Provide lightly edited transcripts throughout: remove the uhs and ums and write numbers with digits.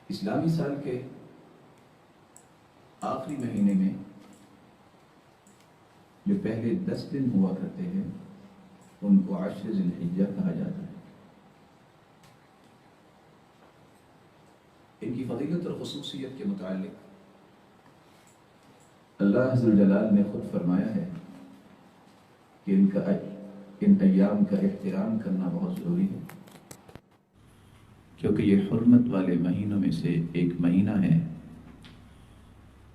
اسلامی سال کے آخری مہینے میں جو پہلے 10 دن ہوا کرتے ہیں ان کو عشر ذی الحجہ کہا جاتا ہے۔ ان کی فضیلت اور خصوصیت کے متعلق اللہ عز و جلال نے خود فرمایا ہے کہ ان ایام کا احترام کرنا بہت ضروری ہے، کیونکہ یہ حرمت والے مہینوں میں سے ایک مہینہ ہے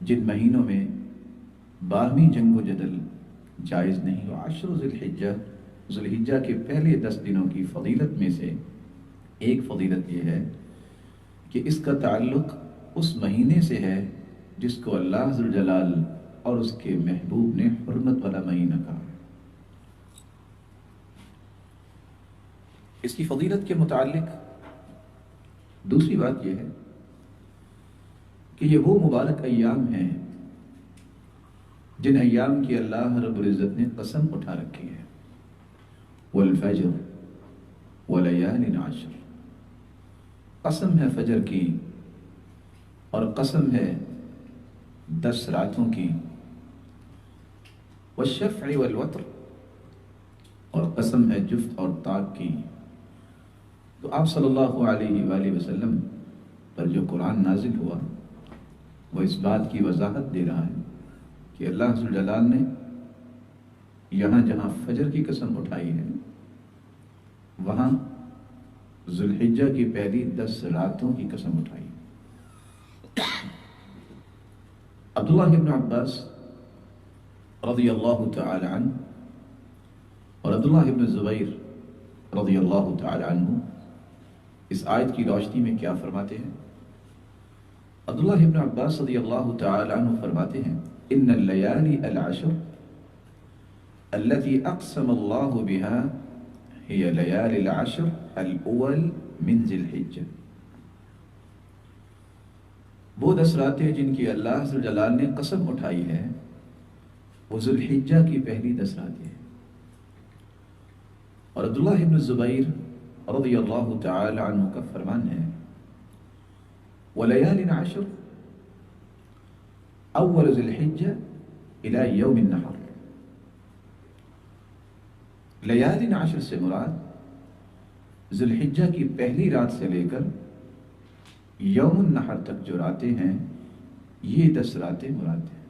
جن مہینوں میں باہمی جنگ و جدل جائز نہیں۔ عشر ذی الحجہ، ذی الحجہ کے پہلے 10 دنوں کی فضیلت میں سے ایک فضیلت یہ ہے کہ اس کا تعلق اس مہینے سے ہے جس کو اللہ ذو الجلال اور اس کے محبوب نے حرمت والا مہینہ کہا۔ اس کی فضیلت کے متعلق دوسری بات یہ ہے کہ یہ وہ مبارک ایام ہیں جن ایام کی اللہ رب العزت نے قسم اٹھا رکھی ہے، والفجر ولیال عشر، قسم ہے فجر کی اور قسم ہے 10 راتوں کی، والشفع والوتر، اور قسم ہے جفت اور طاق کی۔ تو آپ صلی اللہ علیہ وآلہ وسلم پر جو قرآن نازل ہوا وہ اس بات کی وضاحت دے رہا ہے کہ اللہ عز و جلال نے یہاں جہاں فجر کی قسم اٹھائی ہے وہاں ذی الحجہ کی پہلی 10 راتوں کی قسم اٹھائی۔ عبداللہ ابن عباس رضی اللہ تعالی عنہ اور عبداللہ ابن زبیر رضی اللہ تعالی عنہ اس آیت کی روشنی میں کیا فرماتے ہیں؟ عبداللہ ابن عباس رضی اللہ تعالی عنہ فرماتے ہیں ان اللیالی العشر التي اقسم اللہ بها هي لیالی العشر الاول من ذی الحجہ، وہ 10 راتیں جن کی اللہ عز و جلال نے قسم اٹھائی ہے وہ ذی الحجہ کی پہلی 10 راتیں ہیں۔ اور عبداللہ ابن زبیر رضی اللہ تعالی عنہ کا فرمان ہے ولیال عشر اول ذی الحجہ الى یوم النحر، لیال عشر سے مراد ذی الحجہ کی پہلی رات سے لے کر یوم النحر تک جو راتیں ہیں یہ 10 راتیں مراد ہیں۔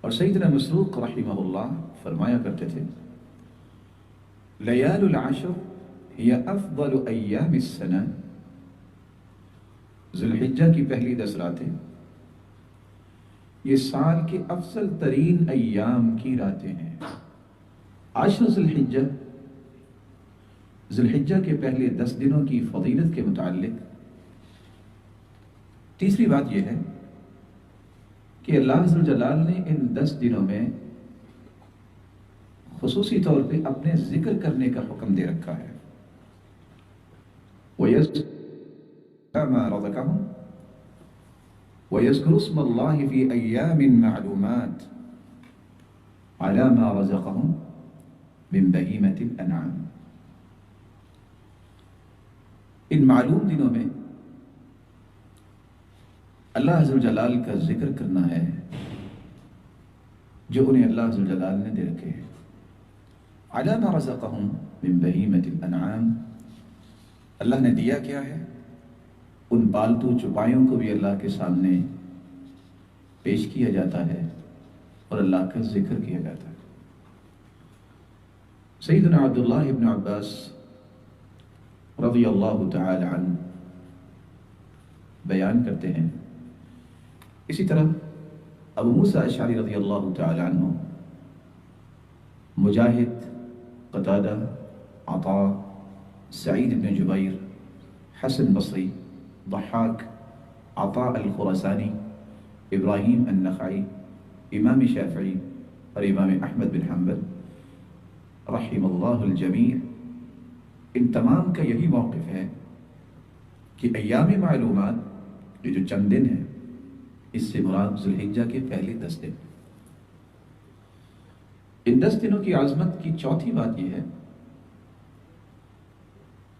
اور سیدنا مسروق رحمہ اللہ فرمایا کرتے تھے لیال العشر ہی افضل ایام السنہ، ذی الحجہ کی پہلی 10 راتیں یہ سال کے افضل ترین ایام کی راتیں ہیں۔ عشر ذی الحجہ، ذی الحجہ کے پہلے 10 دنوں کی فضیلت کے متعلق تیسری بات یہ ہے کہ اللہ عز و جلال نے ان 10 دنوں میں خصوصی طور پہ اپنے ذکر کرنے کا حکم دے رکھا ہے، وَيَذْكُرُ مَا رَزَقَهُمْ وَيَذْكُرُ اسْمَ اللَّهِ فِي أَيَّامٍ مَّعْلُومَاتٍ عَلَى مَا رَزَقَهُمْ مِن بَهِيمَةِ الْأَنْعَامِ۔ ان معلوم دنوں میں اللہ عز و جلال کا ذکر کرنا ہے جو انہیں اللہ عز و جلال نے دے رکھے ہیں۔ عَلَى مَا رَزَقَهُمْ مِن بَهِيمَةِ الْأَنْعَامِ، اللہ نے دیا کیا ہے ان پالتو چوپایوں کو بھی اللہ کے سامنے پیش کیا جاتا ہے اور اللہ کا ذکر کیا جاتا ہے۔ سیدنا عبداللہ ابن عباس رضی اللہ تعالی عنہ بیان کرتے ہیں، اسی طرح ابو موسیٰ اشعری رضی اللہ تعالی عنہ، مجاہد، قتادہ، عطاء، سعید بن جبیر، حسن بصری، ضحاک، عطاء الخراسانی، ابراہیم النخعی، امام شافعی اور امام احمد بن حنبل رحم اللہ الجمیع، ان تمام کا یہی موقف ہے کہ ایام معلومات یہ جو چند دن ہیں اس سے مراد ذی الحجہ کے پہلے 10 دن۔ ان 10 دنوں کی عظمت کی چوتھی بات یہ ہے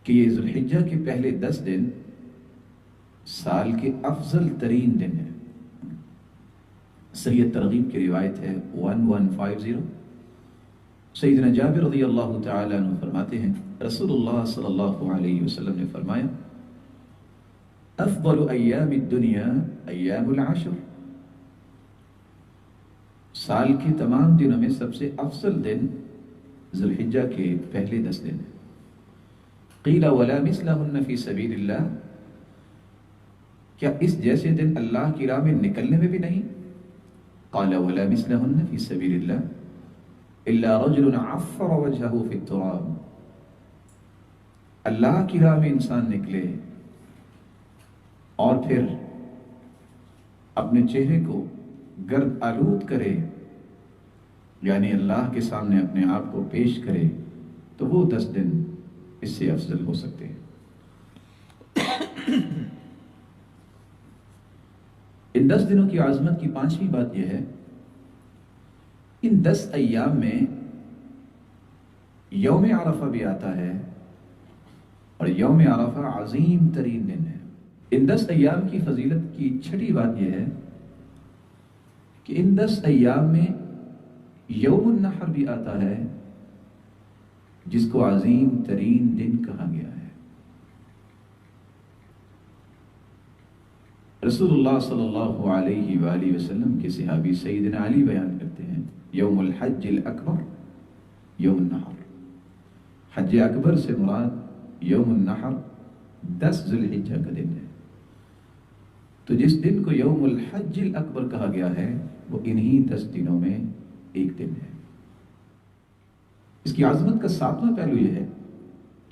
کہ یہ ذی الحجہ کے پہلے 10 دن سال کے افضل ترین دن ہے۔ صحیح ترغیب کی روایت ہے 1150، سیدنا جابر رضی اللہ تعالی عنہ فرماتے ہیں رسول اللہ صلی اللہ علیہ وسلم نے فرمایا افضل ایام الدنیا ایام العشر، سال کے تمام دنوں میں سب سے افضل دن ذی الحجہ کے پہلے 10 دن ہیں۔ قیل ولا مثلہن فی سبیل اللہ، کیا اس جیسے دن اللہ کی راہ میں نکلنے میں بھی نہیں؟ قال ولا مثلہن فی سبیل اللہ الا رجل عفر وجهه فی التراب، اللہ کی راہ میں انسان نکلے اور پھر اپنے چہرے کو گرد آلود کرے، یعنی اللہ کے سامنے اپنے آپ کو پیش کرے، تو وہ 10 دن اس سے افضل ہو سکتے ہیں۔ ان 10 دنوں کی عظمت کی 5ویں بات یہ ہے، ان 10 ایام میں یوم عرفہ بھی آتا ہے، اور یوم عرفہ عظیم ترین دن ہے۔ ان 10 ایام کی فضیلت کی 6ٹھی بات یہ ہے کہ ان 10 ایام میں یوم النحر بھی آتا ہے، جس کو عظیم ترین دن کہا گیا ہے۔ رسول اللہ صلی اللہ علیہ وآلہ وسلم کے صحابی سیدنا علی بیان کرتے ہیں یوم الحج الاکبر یوم النحر، حج اکبر سے مراد یوم النحر 10 ذی الحجہ کا دن ہے۔ تو جس دن کو یوم الحج الاکبر کہا گیا ہے وہ انہی 10 دنوں میں ایک دن ہے۔ اس کی عظمت کا 7واں پہلو یہ ہے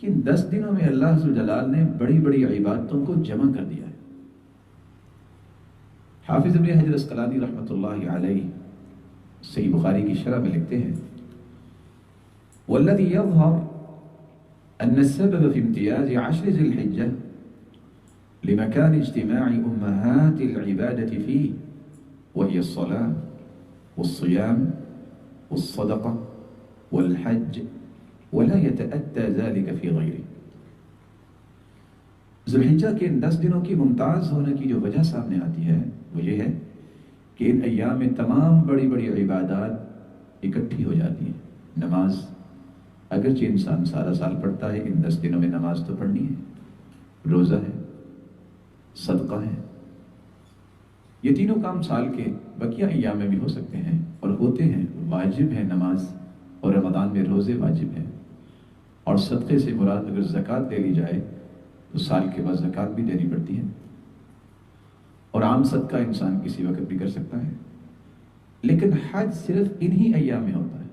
کہ ان 10 دنوں میں اللہ عز و جلال نے بڑی بڑی عبادتوں کو جمع کر دیا ہے۔ حافظ ابن حجر اسقلانی رحمۃ اللہ علیہ صحیح بخاری کی شرح میں لکھتے ہیں والذی یظہر ان السبب فی امتیاز 10 ذی الحجہ لمكان اجتماع أمهات العبادة فيه وهي الصلاة والصيام والصدقة والحج ولا يتأتى ذلك في غيره۔ ذی الحجہ کے ان 10 دنوں کی ممتاز ہونے کی جو وجہ سامنے آتی ہے وہ یہ ہے کہ ان ایام میں تمام بڑی بڑی عبادات اکٹھی ہو جاتی ہیں۔ نماز اگرچہ انسان سارا سال پڑھتا ہے، ان 10 دنوں میں نماز تو پڑھنی ہے، روزہ ہے، صدقہ ہے، یہ تینوں کام سال کے بقیہ ایام میں بھی ہو سکتے ہیں اور ہوتے ہیں، واجب ہے نماز، اور رمضان میں روزے واجب ہیں، اور صدقے سے مراد اگر زکوٰۃ لے لی جائے تو سال کے بعد زکوٰۃ بھی دینی پڑتی ہے، اور عام صدقہ انسان کسی وقت بھی کر سکتا ہے، لیکن حج صرف انہی ایام میں ہوتا ہے،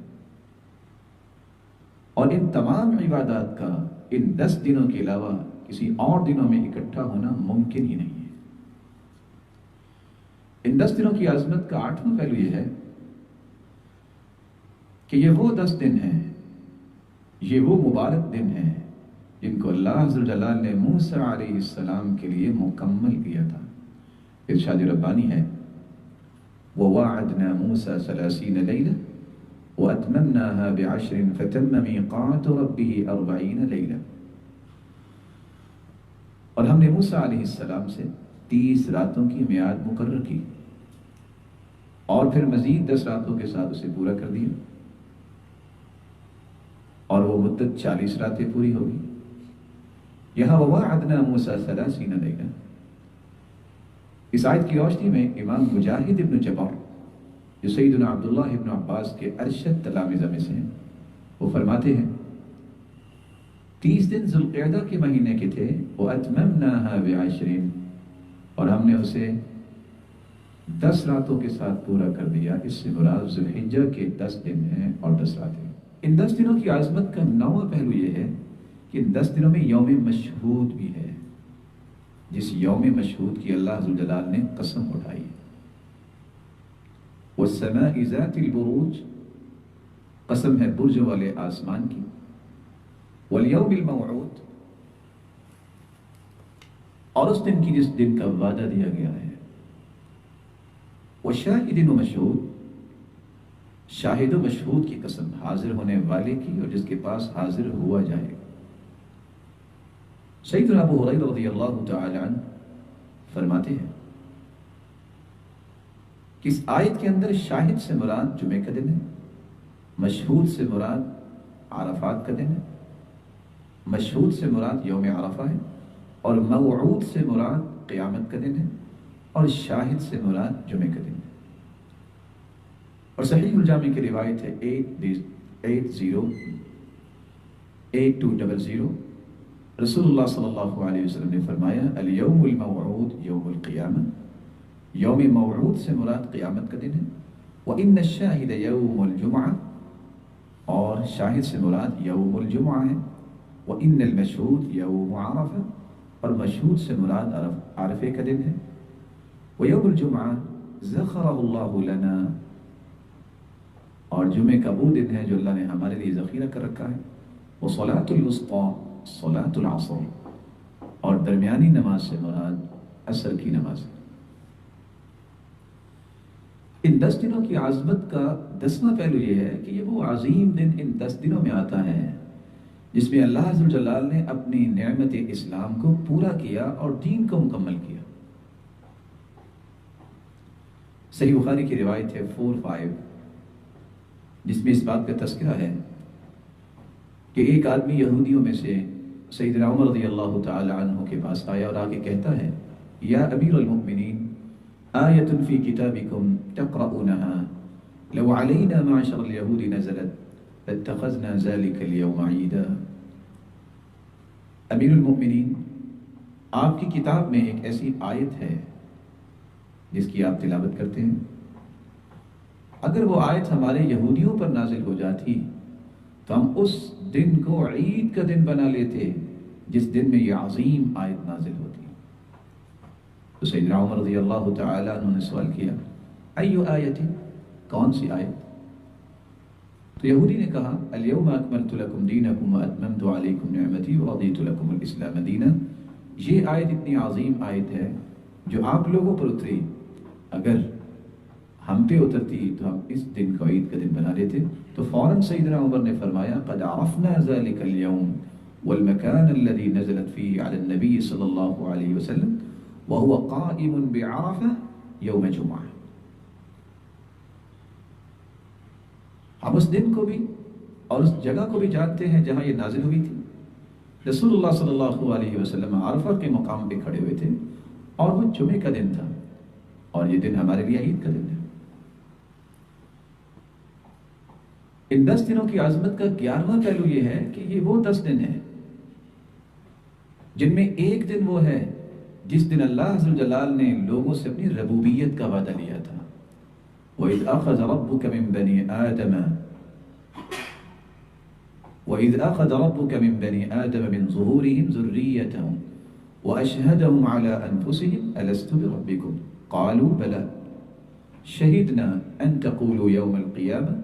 اور ان تمام عبادات کا ان 10 دنوں کے علاوہ کسی اور دنوں میں اکٹھا ہونا ممکن ہی نہیں ہے۔ ان 10 دنوں کی عظمت کا 8واں پہلو یہ ہے کہ یہ وہ 10 دن ہیں، یہ وہ مبارک دن ہیں جن کو اللہ عز و جلال نے موسیٰ علیہ السلام کے لیے مکمل کیا تھا۔ ارشاد ربانی ہے وَوَاعَدْنَا مُوسَىٰ 30 لَيْلَةً وَأَتْمَمْنَاهَا ب10 فَتَمَّ مِيقَاتُ رَبِّهِ 40 لَيْلَةً، اور ہم نے موسیٰ علیہ السلام سے 30 راتوں کی میعاد مقرر کی اور پھر مزید 10 راتوں کے ساتھ اسے پورا کر دیا، اور وہ مدت 40 راتیں پوری ہوگی۔ یہاں وَوَاعَدْنَا مُوسَىٰ 30 لَيْلَةً، اس آیت کی روشنی میں امام مجاہد ابن جبر جو سیدنا عبداللہ ابن عباس کے ارشد تلامذہ میں سے ہیں، وہ فرماتے ہیں 30 دن ذی القعدہ کے مہینے کے تھے، وَأَتْمَمْنَاهَا ب10، اور ہم نے اسے 10 راتوں کے ساتھ پورا کر دیا۔ اس سے مراد ذی الحجہ کے 10 دن ہیں اور 10 راتیں۔ ان 10 دنوں کی عظمت کا 9واں پہلو یہ ہے کہ ان 10 دنوں میں یوم مشہود بھی ہے، جس یوم مشہود کی اللہ عز و جلال نے قسم اٹھائی ہے۔ وَالسَّمَاءِ ذَاتِ الْبُرُوجِ، قسم ہے برج والے آسمان کی، وَالْيَوْمِ الْمَوْعُودِ، اور اس دن کی جس دن کا وعدہ دیا گیا ہے، وَشَاهِدٍ وَمَشْهُودٍ، شاہد و مشہود کی قسم، حاضر ہونے والے کی اور جس کے پاس حاضر ہوا جائے گا۔ سیدنا ابو ہریرہ رضی اللہ تعالی عنہ فرماتے ہیں کہ اس آیت کے اندر شاہد سے مراد جمعے کا دن ہے، مشہود سے مراد عرفات کا دن ہے، مشہود سے مراد یوم عرفہ ہے، اور موعود سے مراد قیامت کا دن ہے، اور شاہد سے مراد جمعے کا دن ہے۔ اور صحیح الجامع کی روایت ہے 8200 رسول اللہ صلی اللہ علیہ وسلم نے فرمایا الیوم الموعود یوم القیامہ، یوم موعود سے مراد قیامت کا دن ہے، وَإِنَّ الشَّاهِدَ يَوْمُ الْجُمْعَةِ، اور شاہد سے مراد یوم الجمعہ ہے، وَإِنَّ الْمَشْهُودَ يَوْمُ عَرَفَةِ، اور مشہود سے مراد عرفے کا دن ہے، وَيَوْمُ الْجُمْعَةِ ذَخَرَهُ اللَّهُ لَنَا، اور جمعے کا وہ دن ہے جو اللہ نے ہمارے لیے ذخیرہ کر رکھا ہے، وَصَلَاةُ الْوُسْطَىٰ صلاۃ العصر، اور درمیانی نماز سے مراد عصر کی نماز ہے۔ ان 10 دنوں کی عظمت کا 10واں پہلو یہ ہے کہ یہ وہ عظیم دن ان 10 دنوں میں آتا ہے جس میں اللہ عز و جلال نے اپنی نعمت اسلام کو پورا کیا اور دین کو مکمل کیا۔ صحیح بخاری کی روایت ہے 45 جس میں اس بات کا تذکرہ ہے کہ ایک آدمی یہودیوں میں سے سیدنا عمر رضی اللہ تعالی عنہ کے پاس آیا اور آگے کہتا ہے یا امیر المؤمنین آیت فی کتابکم تقرؤونها لو علینا معشر اليہود نزلت لاتخذنا ذلك اليوم عیدا۔ امیر المؤمنین، آپ کی کتاب میں ایک ایسی آیت ہے جس کی آپ تلاوت کرتے ہیں، اگر وہ آیت ہمارے یہودیوں پر نازل ہو جاتی تو ہم اس دن کو عید کا دن بنا لیتے جس دن میں یہ عظیم آیت نازل ہوتی۔ تو سیدنا عمر رضی اللہ تعالی عنہ نے سوال کیا ایو آیت، کون سی آیت؟ تو یہودی نے کہا الیوم اکملت لکم دینکم واتممت علیکم نعمتی ورضیت لکم الاسلام دینا۔ یہ آیت اتنی عظیم آیت ہے جو آپ لوگوں پر اتری، اگر ہم پہ اترتی تو ہم اس دن کو عید کا دن بنا لیتے۔ تو فوراً سیدنا عمر نے فرمایا قد عرفنا ذلك اليوم والمكان الذي نزلت فيه على النبي صلى الله عليه وسلم وهو قائم بعرفة يوم جمعة۔ ہم اس دن کو بھی اور اس جگہ کو بھی جانتے ہیں جہاں یہ نازل ہوئی تھی۔ رسول اللہ صلی اللہ علیہ وسلم عرفہ کے مقام پہ کھڑے ہوئے تھے اور وہ جمعے کا دن تھا، اور یہ دن ہمارے لیے عید کا دن ہے۔ ان 10 دنوں کی عظمت کا 11واں پہلو یہ ہے کہ یہ وہ 10 دن ہیں جن میں ایک دن وہ ہے جس دن اللہ عز و جلال نے لوگوں سے اپنی ربوبیت کا وعدہ لیا تھا۔ وَإِذْ أَخَذَ رَبُّكَ مِنْ بَنِي آدَمَ مِنْ ظُهُورِهِمْ ذُرِّيَّتَهُمْ وَأَشْهَدَهُمْ عَلَىٰ أَنفُسِهِمْ أَلَسْتُ بِرَبِّكُمْ قَالُوا بَلَىٰ شَهِدْنَا أَن تَقُولُوا يَوْمَ الْقِيَامَةِ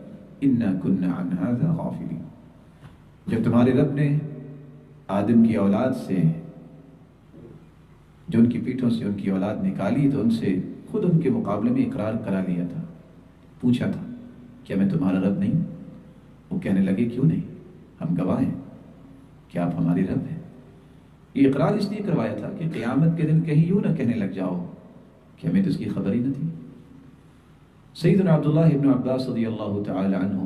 إِنَّا كُنَّا عَنْ هَذَا غَافِلِينَ۔ جب تمہارے رب نے آدم کی اولاد سے، جو ان کی پیٹھوں سے ان کی اولاد نکالی، تو ان سے خود ان کے مقابلے میں اقرار کرا لیا تھا، پوچھا تھا کیا میں تمہارا رب نہیں؟ وہ کہنے لگے کیوں نہیں، ہم گواہ ہیں کہ آپ ہماری رب ہیں۔ یہ اقرار اس لیے کروایا تھا کہ قیامت کے دن کہیں یوں نہ کہنے لگ جاؤ کہ ہمیں تو اس کی خبر ہی نہ تھی۔ سیدنا عبداللہ ابن عباس رضی اللہ تعالی عنہ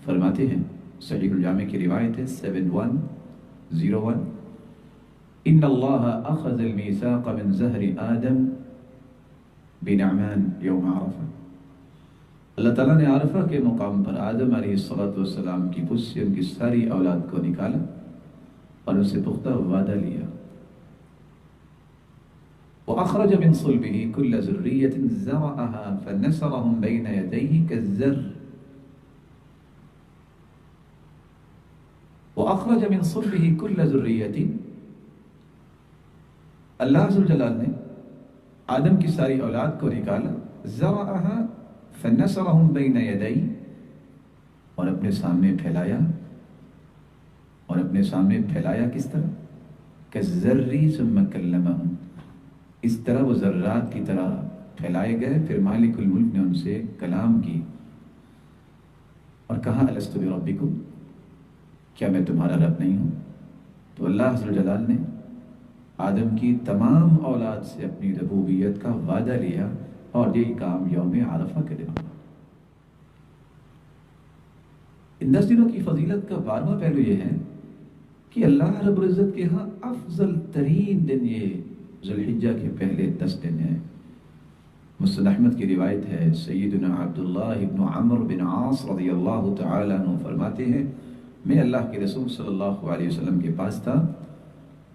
فرماتے ہیں، صحیح الجامع کی روایت ہے 7101 ان اللہ اخذ المیثاق من زہر آدم بنعمان یوم عرفہ۔ اللہ تعالیٰ نے عرفہ کے مقام پر آدم علیہ السلام کی پشت سے ان کی ساری اولاد کو نکالا اور ان سے پختہ وعدہ لیا۔ وَأَخْرَجَ مِنْ صُلْبِهِ كُلَّ ذُرِّيَّةٍ زَرَعَهَا فَنَسَرَهُمْ بَيْنَ يَدَيْهِ كَالزَّرِّ۔ وَأَخْرَجَ مِنْ صُلْبِهِ كُلَّ ذُرِّيَّةٍ، اللہ عز و جلال نے آدم کی ساری اولاد کو نکالا، زَرَعَهَا فَنَسَرَهُمْ بَيْنَ يَدَيْهِ، اور اپنے سامنے پھیلایا، اور اپنے سامنے پھیلایا کس طرح؟ كَالزَّرِّ ثُمَّ كَلَّمَهُمْ، اس طرح وہ ذرات کی طرح پھیلائے گئے، پھر مالک الملک نے ان سے کلام کی اور کہا الست بربکم، کیا میں تمہارا رب نہیں ہوں؟ تو اللہ عز و جلال نے آدم کی تمام اولاد سے اپنی ربوبیت کا وعدہ لیا، اور یہی کام یوم عرفہ کے دن۔ ان 10 دنوں کی فضیلت کا 12واں پہلو یہ ہے کہ اللہ رب العزت کے ہاں افضل ترین دن یہ ذو الحجہ کے پہلے 10 دن ہیں۔ مسند احمد کی روایت ہے، سیدنا عبداللہ ابن عمرو بن عاص رضی اللہ تعالیٰ عنہ فرماتے ہیں، میں اللہ کے رسول صلی اللہ علیہ وسلم کے پاس تھا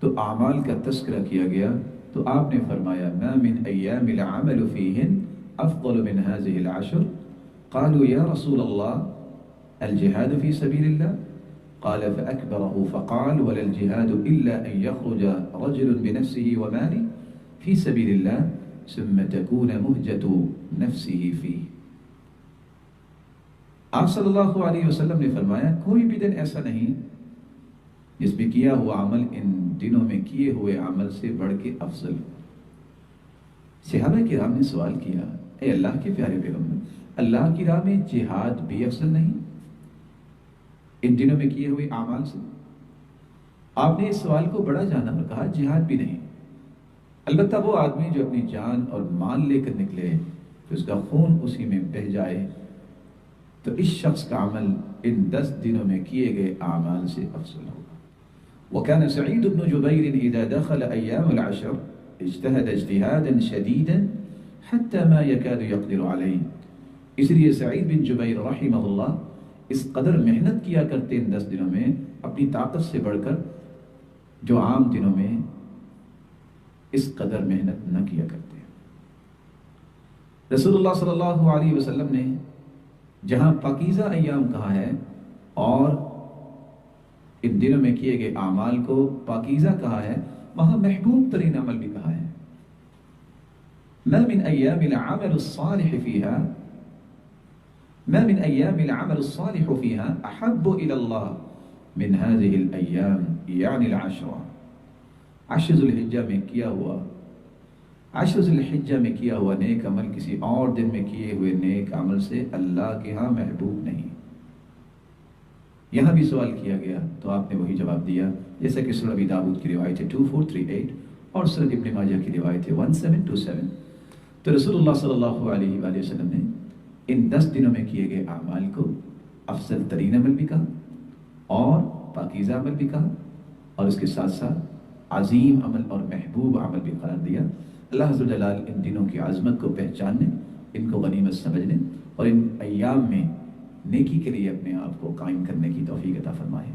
تو اعمال کا تذکرہ کیا گیا، تو آپ نے فرمایا ما من ایام العمل فیہن افضل من هذه العشر، قالوا یا رسول اللہ الجہاد فی سبیل اللہ، قال فأكبره فقال ولا الجهاد إلا أن يخرج رجل بنفسه وماله في سبيل الله ثم تكون مهجة نفسه فيه۔ آپ صلی اللہ علیہ وسلم نے فرمایا کوئی بھی دن ایسا نہیں جس میں کیا ہوا عمل ان دنوں میں کیے ہوئے عمل سے بڑھ کے افضل۔ صحابہ کرام نے سوال کیا، اے اللہ کے پیارے پیغمبر، اللہ کی راہ میں جہاد بھی افضل نہیں ان دنوں میں کیے ہوئے اعمال سے؟ آپ نے اس سوال کو بڑا جانا اور کہا جہاد بھی نہیں، البتہ وہ آدمی جو اپنی جان اور مال لے کر نکلے تو اس کا خون اسی میں بہہ جائے، تو اس شخص کا عمل ان 10 دنوں میں کیے گئے اعمال سے افضل ہوگا۔ وكان سعيد بن جبير إذا دخل أيام العشر اجتهد اجتهادا شديدا حتى ما يكاد يقدر عليه۔ اس لیے سعید بن جبیر رحمہ اللہ اس قدر محنت کیا کرتے ان 10 دنوں میں اپنی طاقت سے بڑھ کر، جو عام دنوں میں اس قدر محنت نہ کیا کرتے۔ رسول اللہ صلی اللہ علیہ وسلم نے جہاں پاکیزہ ایام کہا ہے اور ان دنوں میں کیے گئے اعمال کو پاکیزہ کہا ہے، وہاں محبوب ترین عمل بھی کہا ہے۔ ما من ایام العمل الصالح فيها ما من أيام العمل الصالح فيها أحب إلى الله من هذه الأيام، يعني العشرة۔ 10 ذو الحجہ میں کیا ہوا 10 ذو الحجہ میں کیا ہوا نیک عمل کسی اور دن میں کیے ہوئے نیک عمل سے اللہ کے ہاں محبوب نہیں۔ یہاں بھی سوال کیا گیا تو آپ نے وہی جواب دیا، جیسا کہ سنن ابی داؤد کی روایت ہے 2438 اور سنن ابن ماجہ کی روایت ہے 1727۔ تو رسول اللہ صلی اللہ علیہ وآلہ وسلم نے ان 10 دنوں میں کیے گئے اعمال کو افضل ترین عمل بھی کہا اور پاکیزہ عمل بھی کہا، اور اس کے ساتھ ساتھ عظیم عمل اور محبوب عمل بھی قرار دیا۔ اللہ عز و جلال ان دنوں کی عظمت کو پہچاننے، ان کو غنیمت سمجھنے اور ان ایام میں نیکی کے لیے اپنے آپ کو قائم کرنے کی توفیق عطا فرمائے۔